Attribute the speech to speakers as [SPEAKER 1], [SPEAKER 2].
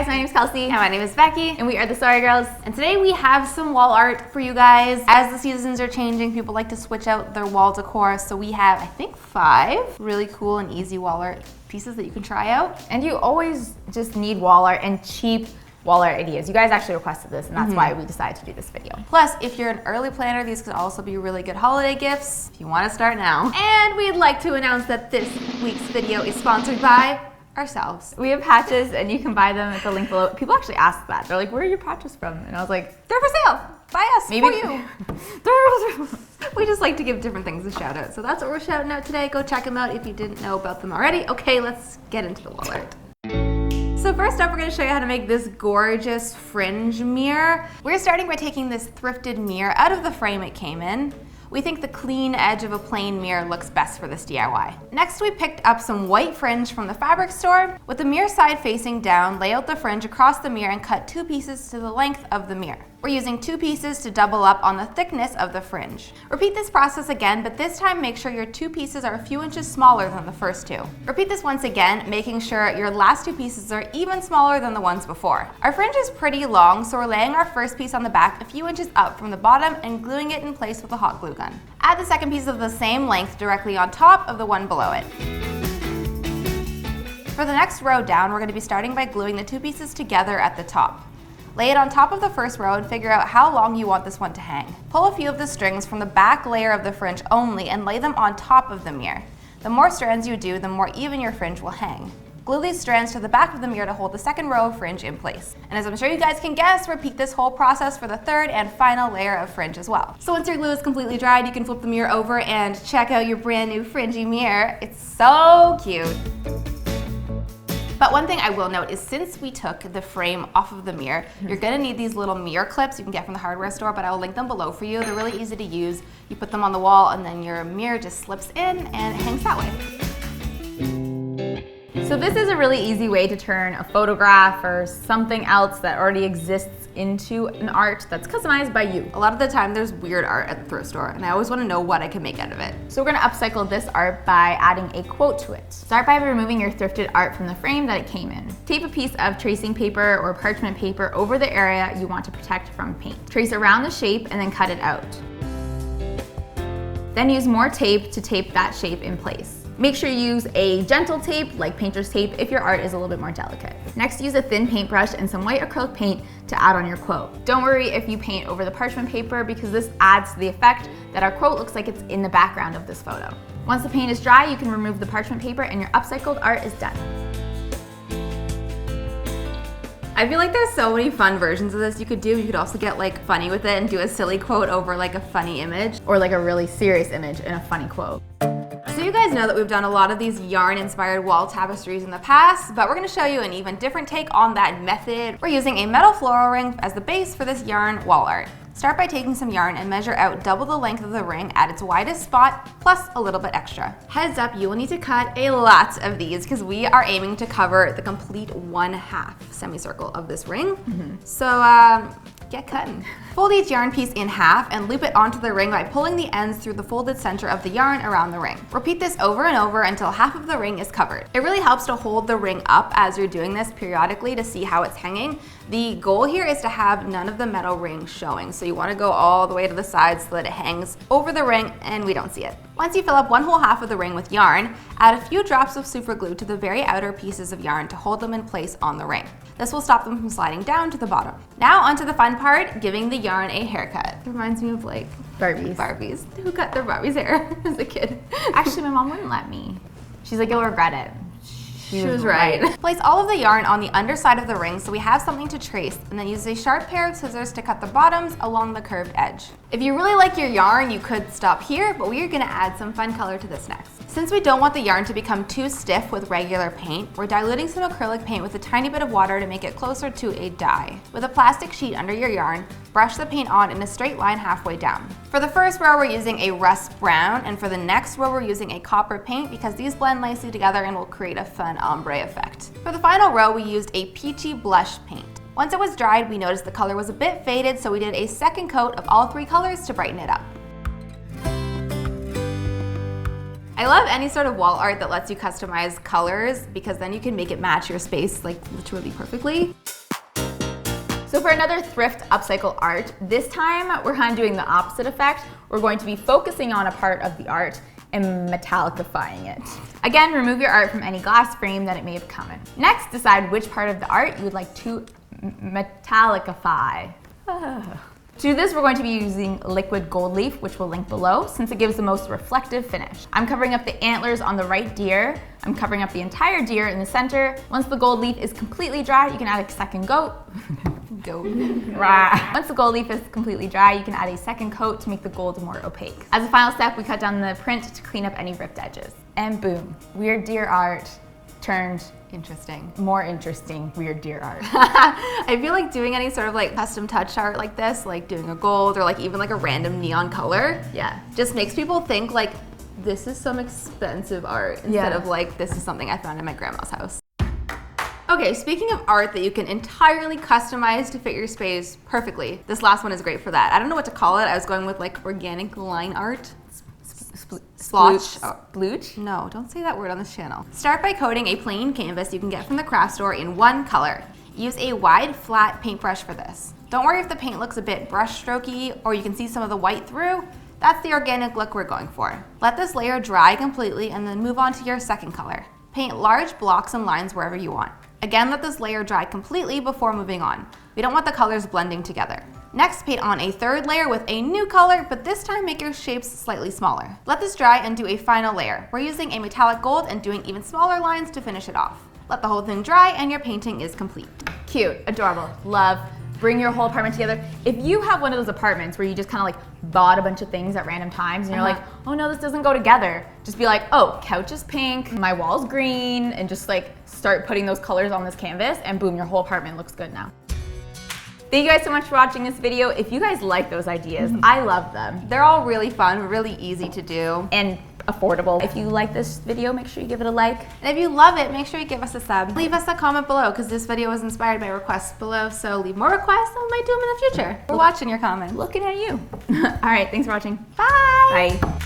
[SPEAKER 1] guys, my name is Kelsey.
[SPEAKER 2] And my name is Becky.
[SPEAKER 1] And we are the Sorry Girls.
[SPEAKER 2] And today we have some wall art for you guys. As the seasons are changing, people like to switch out their wall decor. So we have, I think, 5 really cool and easy wall art pieces that you can try out.
[SPEAKER 1] And you always just need wall art and cheap wall art ideas. You guys actually requested this, and that's why we decided to do this video.
[SPEAKER 2] Plus, if you're an early planner, these could also be really good holiday gifts if you want to start now. And we'd like to announce that this week's video is sponsored by ourselves.
[SPEAKER 1] We have patches and you can buy them at the link below. People actually ask that. They're like, where are your patches from? And I was like,
[SPEAKER 2] They're for sale. Buy us,
[SPEAKER 1] maybe
[SPEAKER 2] for you. We just like to give different things a shout out. So that's what we're shouting out today. Go check them out if you didn't know about them already. Okay, let's get into the wall art. So first up, we're going to show you how to make this gorgeous fringe mirror. We're starting by taking this thrifted mirror out of the frame it came in. We think the clean edge of a plain mirror looks best for this DIY. Next, we picked up some white fringe from the fabric store. With the mirror side facing down, lay out the fringe across the mirror and cut 2 pieces to the length of the mirror. We're using 2 pieces to double up on the thickness of the fringe. Repeat this process again, but this time make sure your 2 pieces are a few inches smaller than the first 2. Repeat this once again, making sure your last 2 pieces are even smaller than the ones before. Our fringe is pretty long, so we're laying our first piece on the back a few inches up from the bottom and gluing it in place with a hot glue gun. Add the second piece of the same length directly on top of the one below it. For the next row down, we're going to be starting by gluing the 2 pieces together at the top. Lay it on top of the first row and figure out how long you want this one to hang. Pull a few of the strings from the back layer of the fringe only and lay them on top of the mirror. The more strands you do, the more even your fringe will hang. Glue these strands to the back of the mirror to hold the second row of fringe in place. And as I'm sure you guys can guess, repeat this whole process for the third and final layer of fringe as well. So once your glue is completely dried, you can flip the mirror over and check out your brand new fringy mirror. It's so cute. But one thing I will note is since we took the frame off of the mirror, you're gonna need these little mirror clips you can get from the hardware store, but I will link them below for you. They're really easy to use. You put them on the wall and then your mirror just slips in and it hangs that way.
[SPEAKER 1] So this is a really easy way to turn a photograph or something else that already exists into an art that's customized by you.
[SPEAKER 2] A lot of the time there's weird art at the thrift store and I always want to know what I can make out of it.
[SPEAKER 1] So we're gonna upcycle this art by adding a quote to it. Start by removing your thrifted art from the frame that it came in. Tape a piece of tracing paper or parchment paper over the area you want to protect from paint. Trace around the shape and then cut it out. Then use more tape to tape that shape in place. Make sure you use a gentle tape, like painter's tape, if your art is a little bit more delicate. Next, use a thin paintbrush and some white acrylic paint to add on your quote. Don't worry if you paint over the parchment paper because this adds to the effect that our quote looks like it's in the background of this photo. Once the paint is dry, you can remove the parchment paper and your upcycled art is done.
[SPEAKER 2] I feel like there's so many fun versions of this you could do. You could also get like funny with it and do a silly quote over like a funny image.
[SPEAKER 1] Or like a really serious image and a funny quote.
[SPEAKER 2] So you guys know that we've done a lot of these yarn-inspired wall tapestries in the past, but we're going to show you an even different take on that method. We're using a metal floral ring as the base for this yarn wall art. Start by taking some yarn and measure out double the length of the ring at its widest spot, plus a little bit extra. Heads up, you will need to cut a lot of these because we are aiming to cover the complete 1/2 semicircle of this ring. So get cutting. Fold each yarn piece in half and loop it onto the ring by pulling the ends through the folded center of the yarn around the ring. Repeat this over and over until half of the ring is covered. It really helps to hold the ring up as you're doing this periodically to see how it's hanging. The goal here is to have none of the metal ring showing, so you want to go all the way to the side so that it hangs over the ring and we don't see it. Once you fill up 1/2 of the ring with yarn, add a few drops of super glue to the very outer pieces of yarn to hold them in place on the ring. This will stop them from sliding down to the bottom. Now onto the fun part, giving the yarn a haircut. It reminds me of like Barbies. Who cut their Barbie's hair as a kid?
[SPEAKER 1] Actually, my mom wouldn't let me. She's like, you'll regret it.
[SPEAKER 2] She was right. Place all of the yarn on the underside of the ring so we have something to trace, and then use a sharp pair of scissors to cut the bottoms along the curved edge. If you really like your yarn, you could stop here, but we are gonna add some fun color to this next. Since we don't want the yarn to become too stiff with regular paint, we're diluting some acrylic paint with a tiny bit of water to make it closer to a dye. With a plastic sheet under your yarn, brush the paint on in a straight line halfway down. For the first row, we're using a rust brown, and for the next row, we're using a copper paint because these blend nicely together and will create a fun ombre effect. For the final row, we used a peachy blush paint. Once it was dried, we noticed the color was a bit faded, so we did a second coat of all 3 colors to brighten it up. I love any sort of wall art that lets you customize colors because then you can make it match your space like literally perfectly.
[SPEAKER 1] So for another thrift upcycle art, this time we're kind of doing the opposite effect. We're going to be focusing on a part of the art and metallicifying it. Again, remove your art from any glass frame that it may have come in. Next, decide which part of the art you would like to metallicify. To do this, we're going to be using liquid gold leaf, which we'll link below, since it gives the most reflective finish. I'm covering up the antlers on the right deer. I'm covering up the entire deer in the center. Once the gold leaf is completely dry, you can add a second coat. Once the gold leaf is completely dry, you can add a second coat to make the gold more opaque. As a final step, we cut down the print to clean up any ripped edges. And boom, weird deer art turned
[SPEAKER 2] interesting.
[SPEAKER 1] More interesting weird deer art.
[SPEAKER 2] I feel like doing any sort of like custom touch art like this, like doing a gold or like even like a random neon color, just makes people think like this is some expensive art instead of like this is something I found in my grandma's house. Okay, speaking of art that you can entirely customize to fit your space perfectly, this last one is great for that. I don't know what to call it. I was going with like organic line art. Splotch.
[SPEAKER 1] Splooch?
[SPEAKER 2] No, don't say that word on this channel. Start by coating a plain canvas you can get from the craft store in one color. Use a wide, flat paintbrush for this. Don't worry if the paint looks a bit brush strokey or you can see some of the white through. That's the organic look we're going for. Let this layer dry completely and then move on to your second color. Paint large blocks and lines wherever you want. Again, let this layer dry completely before moving on. We don't want the colors blending together. Next, paint on a third layer with a new color, but this time make your shapes slightly smaller. Let this dry and do a final layer. We're using a metallic gold and doing even smaller lines to finish it off. Let the whole thing dry and your painting is complete.
[SPEAKER 1] Cute, adorable, love. Bring your whole apartment together. If you have one of those apartments where you just kind of like bought a bunch of things at random times and you're like, oh no, this doesn't go together, just be like, oh, couch is pink, my wall's green, and just like start putting those colors on this canvas and boom, your whole apartment looks good now. Thank you guys so much for watching this video. If you guys like those ideas, I love them.
[SPEAKER 2] They're all really fun, really easy to do.
[SPEAKER 1] And affordable. If you like this video, make sure you give it a like.
[SPEAKER 2] And if you love it, make sure you give us a sub. Leave us a comment below because this video was inspired by requests below, so leave more requests and we might do them in the future. We're watching your comments.
[SPEAKER 1] Looking at you. All right, thanks for watching.
[SPEAKER 2] Bye.
[SPEAKER 1] Bye.